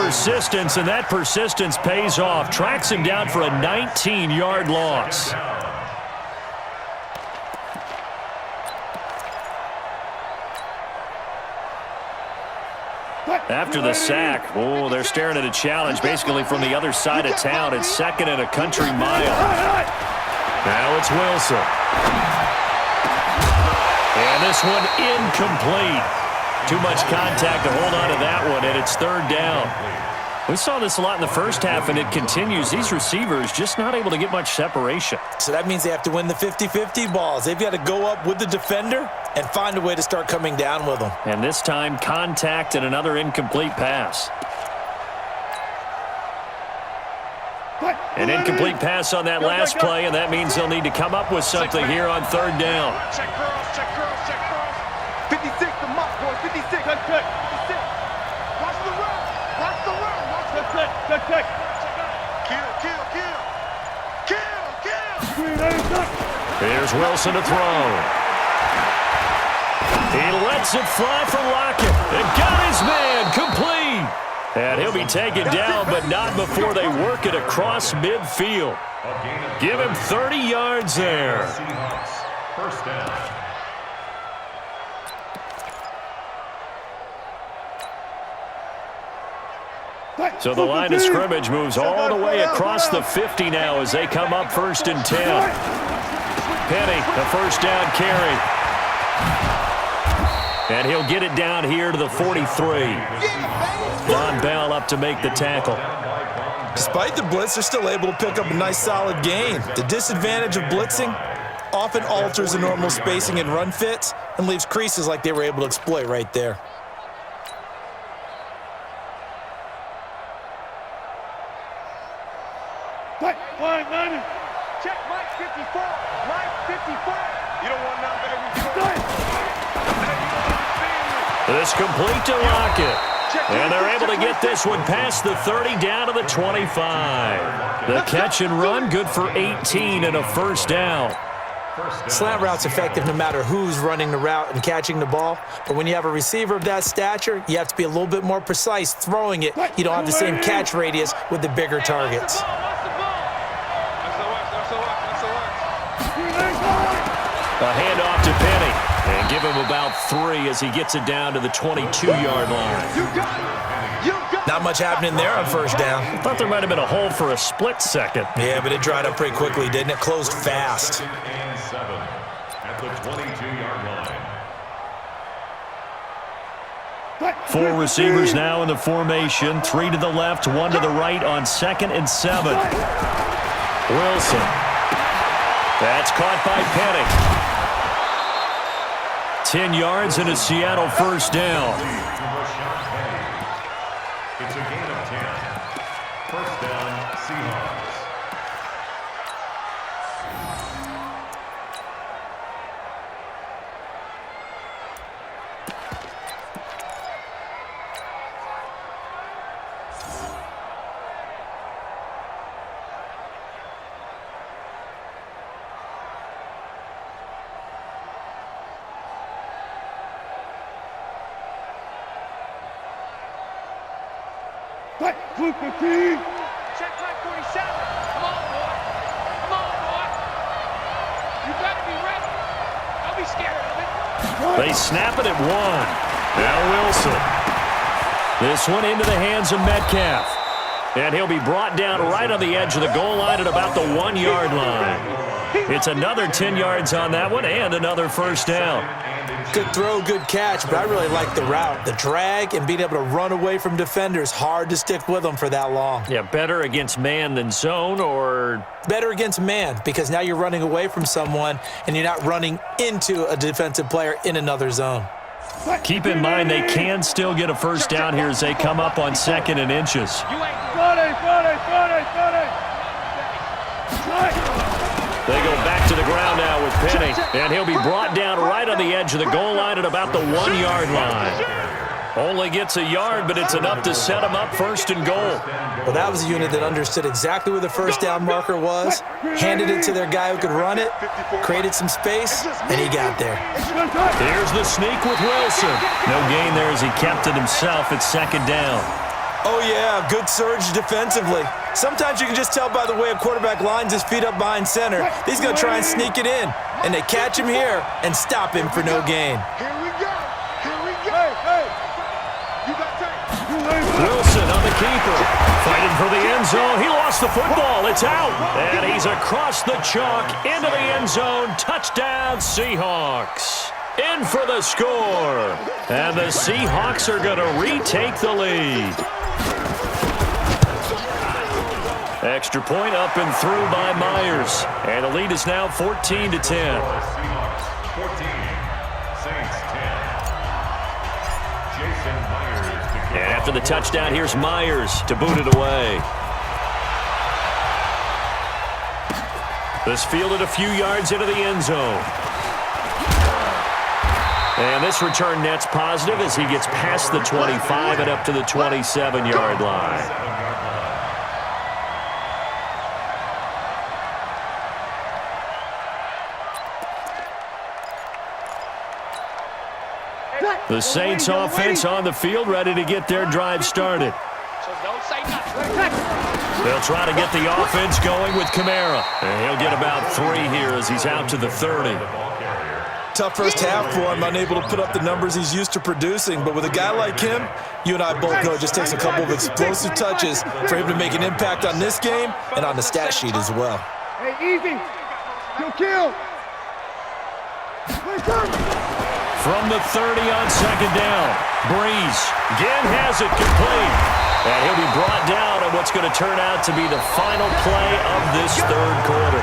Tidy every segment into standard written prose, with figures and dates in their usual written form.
persistence, and that persistence pays off. Tracks him down for a 19-yard loss. After the sack, oh, they're staring at a challenge basically from the other side of town. It's 2nd and a country mile. Now it's Wilson. And this one incomplete. Too much contact to hold on to that one, and it's 3rd down. We saw this a lot in the first half, and it continues. These receivers just not able to get much separation. So that means they have to win the 50-50 balls. They've got to go up with the defender and find a way to start coming down with them. And this time, contact and another incomplete pass. An incomplete pass on that last play, and that means they'll need to come up with something here on 3rd down. Check girls, check girls, check girls. 56, the mock boy, 56. Check, 56. Watch the run, watch the run, watch the check, check, check. Kill, kill, kill. Kill, kill. Here's Wilson to throw. He lets it fly from Lockett. And got his man complete. And he'll be taken down, but not before they work it across midfield. Give him 30 yards there. First down. So the line of scrimmage moves all the way across the 50 now as they come up 1st and 10. Penny, the first down carry. And he'll get it down here to the 43. Von Bell up to make the tackle. Despite the blitz, they're still able to pick up a nice solid gain. The disadvantage of blitzing often alters the normal spacing and run fits and leaves creases like they were able to exploit right there. Check Mike 54. Mike 54. You don't want none, baby. This complete to Lockett. And they're able to get this one past the 30 down to the 25. The catch and run good for 18 and a first down. Slant route's effective no matter who's running the route and catching the ball. But when you have a receiver of that stature, you have to be a little bit more precise throwing it. You don't have the same catch radius with the bigger targets. A handoff to Penny. And give him about 3 as he gets it down to the 22-yard line. Not much happening there on first down. I thought there might have been a hole for a split second. Yeah, but it dried up pretty quickly, didn't it? Closed fast. And 7 at the 22-yard line. 4 receivers now in the formation. 3 to the left, 1 to the right on 2nd and 7. Wilson. That's caught by Penny. 10 yards and a Seattle first down. It's a gain of 10. First down, Seahawks. Check Mike 47. Come on, boy. Come on, boy. You better be ready. Don't be scared of it. They snap it at 1. Now Wilson. This one into the hands of Metcalf. And he'll be brought down right on the edge of the goal line at about the 1-yard line. It's another 10 yards on that one and another first down. Good throw, good catch, but I really like the route. The drag and being able to run away from defenders, hard to stick with them for that long. Yeah, better against man than zone, or? Better against man, because now you're running away from someone and you're not running into a defensive player in another zone. Keep in mind they can still get a first down here as they come up on 2nd and inches. They go back to the ground now with Penny, and he'll be brought down right on the edge of the goal line at about the 1-yard line. Only gets a yard, but it's enough to set him up 1st and goal. Well, that was a unit that understood exactly where the first down marker was, handed it to their guy who could run it, created some space, and he got there. Here's the sneak with Wilson. No gain there as he kept it himself at 2nd down. Oh, yeah, good surge defensively. Sometimes you can just tell by the way a quarterback lines his feet up behind center. He's going to try and sneak it in, and they catch him here and stop him for no gain. Here we go. Here we go. Hey. You got time. Wilson on the keeper. Fighting for the end zone. He lost the football. It's out. And he's across the chalk into the end zone. Touchdown, Seahawks. In for the score. And the Seahawks are going to retake the lead. Extra point up and through by Myers. And the lead is now 14-10. Seahawks 14, Saints 10. Jason Myers to kick And after the off. touchdown, here's Myers to boot it away. This fielded a few yards into the end zone. And this return net's positive as he gets past the 25 and up to the 27-yard line. The Saints offense on the field, ready to get their drive started. So don't say nothing. They'll try to get the offense going with Kamara. And he'll get about 3 here as he's out to the 30. Tough first half for him, unable to put up the numbers he's used to producing. But with a guy like him, you and I both know it just takes a couple of explosive touches for him to make an impact on this game and on the stat sheet as well. Hey, easy. Kill. From the 30 on second down, Breeze again has it complete. And he'll be brought down on what's going to turn out to be the final play of this third quarter.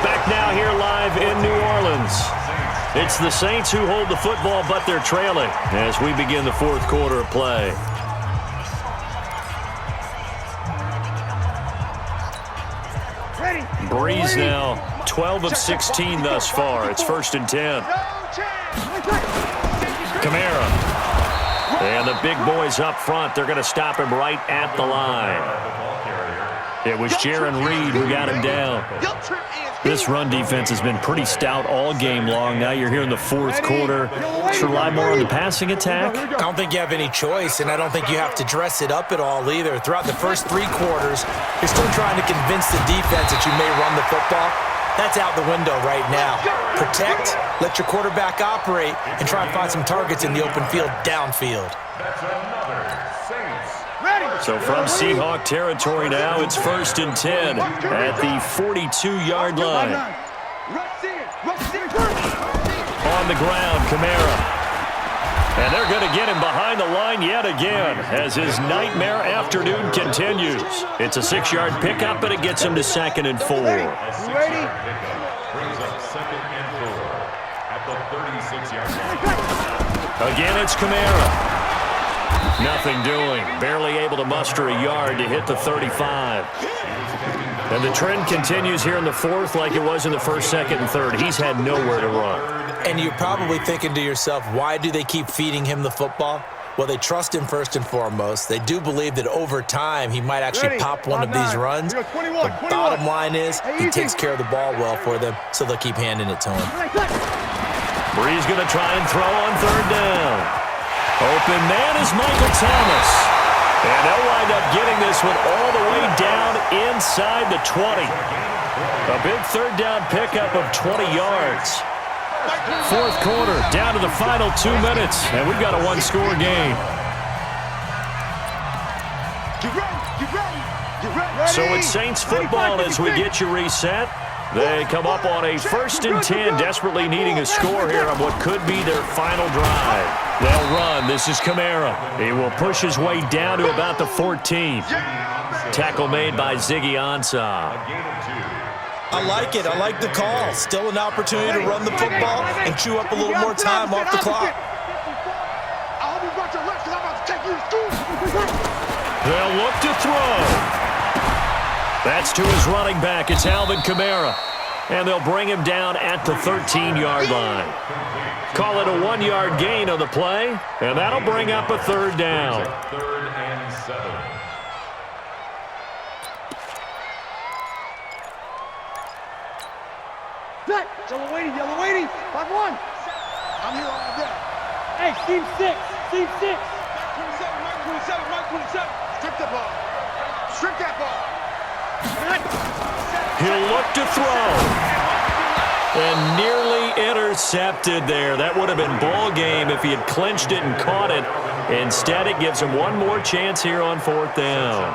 Back now here live in New Orleans. It's the Saints who hold the football, but they're trailing as we begin the fourth quarter of play. Breeze now 12 of 16 thus far. It's 1st and 10. Kamara. And the big boys up front, they're going to stop him right at the line. It was Jaron Reed who got him down. This run defense has been pretty stout all game long. Now you're here in the fourth quarter. Should rely more on the passing attack? I don't think you have any choice, and I don't think you have to dress it up at all either. Throughout the first 3 quarters, you're still trying to convince the defense that you may run the football. That's out the window right now. Protect, let your quarterback operate, and try and find some targets in the open field downfield. That's another Saints. So from Seahawk territory now, it's 1st and 10 at the 42-yard line. On the ground, Kamara. And they're going to get him behind the line yet again as his nightmare afternoon continues. It's a 6-yard pickup, but it gets him to 2nd and 4. Brings up 2nd and 4 at the 36-yard line. Again, it's Kamara. Nothing doing. Barely able to muster a yard to hit the 35. And the trend continues here in the fourth like it was in the first, second, and third. He's had nowhere to run. And you're probably thinking to yourself, why do they keep feeding him the football? Well, they trust him first and foremost. They do believe that over time he might actually pop one of these runs. The bottom line is he takes care of the ball well for them, so they'll keep handing it to him. Breeze going to try and throw on 3rd down. Open man is Michael Thomas. And they'll wind up getting this one all the way down inside the 20. A big 3rd down pickup of 20 yards. Fourth quarter, down to the final 2 minutes, and we've got a 1-score game. So it's Saints football as we get you reset. They come up on a 1st and 10, desperately needing a score here on what could be their final drive. They'll run. This is Kamara. He will push his way down to about the 14. Tackle made by Ziggy Ansah. I like it. I like the call. Still an opportunity to run the football and chew up a little more time off the clock. They'll look to throw. That's to his running back. It's Alvin Kamara. And they'll bring him down at the 13-yard line. Call it a 1-yard gain on the play, and that'll bring up a 3rd down. 3rd and 7. Yellow waiting. 5-1. I'm here all day. Hey, team 6. Team 6. Mark 27. Strip the ball. Strip that ball. He'll look to throw. And nearly intercepted there. That would have been ball game if he had clinched it and caught it. Instead, it gives him one more chance here on 4th down.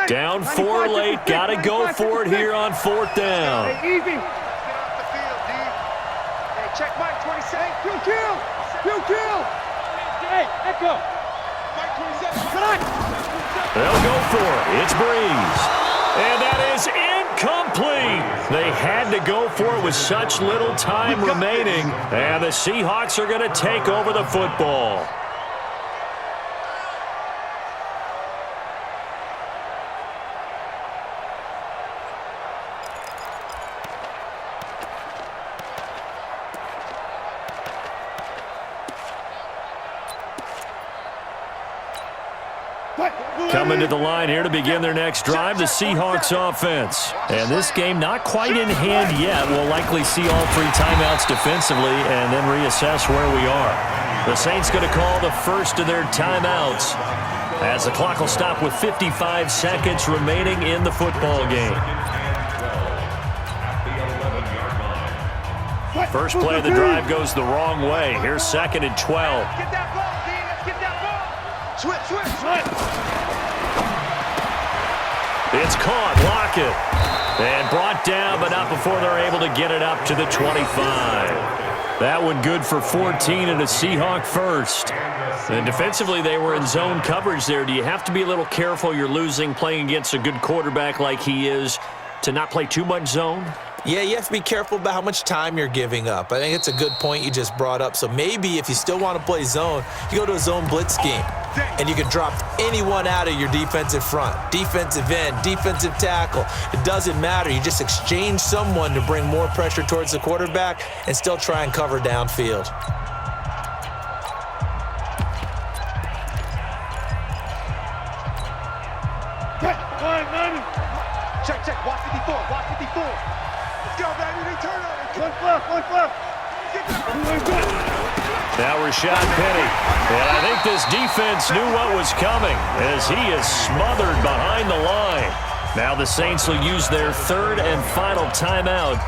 Down 4 late. Got to go for it here on 4th down. Hey, easy. Get off the field, D. Hey, check Mike 27. Kill. Hey, echo. Mike 27. Come on. They'll go for it. It's Breeze. And that is incomplete. They had to go for it with such little time remaining. And the Seahawks are going to take over the football. Coming to the line here to begin their next drive, the Seahawks offense. And this game not quite in hand yet. We'll likely see all 3 timeouts defensively and then reassess where we are. The Saints going to call the first of their timeouts as the clock will stop with 55 seconds remaining in the football game. First play of the drive goes the wrong way. Here's 2nd and 12. Get that ball, D. Let's get that ball. Switch. It's caught. Lockett. And brought down, but not before they're able to get it up to the 25. That one good for 14 and a Seahawk first. And defensively, they were in zone coverage there. Do you have to be a little careful? You're losing playing against a good quarterback like he is to not play too much zone? Yeah, you have to be careful about how much time you're giving up. I think it's a good point you just brought up. So maybe if you still want to play zone, you go to a zone blitz scheme. And you can drop anyone out of your defensive front, defensive end, defensive tackle. It doesn't matter. You just exchange someone to bring more pressure towards the quarterback and still try and cover downfield. Check. Watch 54. Let's go, baby. They turn on it. One left. Now Rashad Penny. And I think this defense knew what was coming as he is smothered behind the line. Now the Saints will use their 3rd and final timeout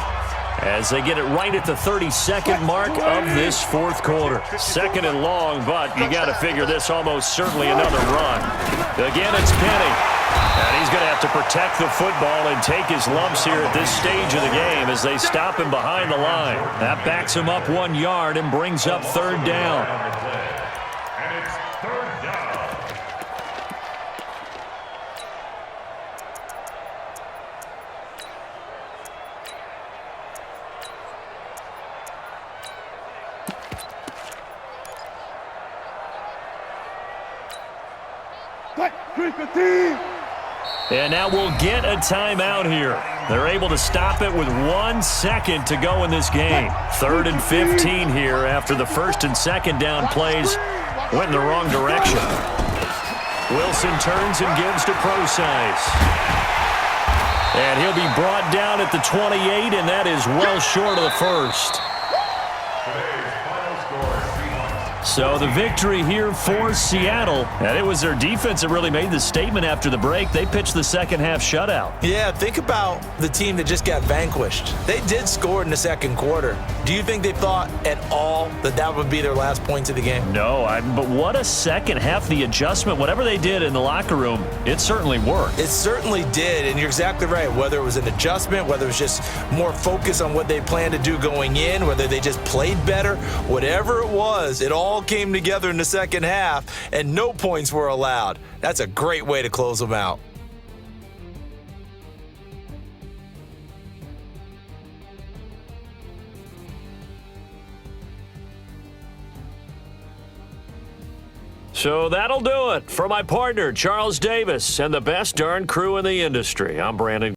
as they get it right at the 32nd mark of this 4th quarter. 2nd and long, but you got to figure this almost certainly another run. Again, it's Penny. And he's going to have to protect the football and take his lumps here at this stage of the game as they stop him behind the line. That backs him up 1 yard and brings up 3rd down. And it's 3rd down. And now we'll get a timeout here. They're able to stop it with 1 second to go in this game. 3rd and 15 here after the 1st and 2nd down plays went in the wrong direction. Wilson turns and gives to Procise. And he'll be brought down at the 28, and that is well short of the first. So the victory here for Seattle. And it was their defense that really made the statement after the break. They pitched the second half shutout. Yeah, think about the team that just got vanquished. They did score in the 2nd quarter. Do you think they thought at all that that would be their last points of the game? No, but what a second half. The adjustment, whatever they did in the locker room, it certainly worked. It certainly did, and you're exactly right. Whether it was an adjustment, whether it was just more focus on what they planned to do going in, whether they just played better, whatever it was, it all came together in the second half, and no points were allowed. That's a great way to close them out. So that'll do it for my partner, Charles Davis, and the best darn crew in the industry. I'm Brandon.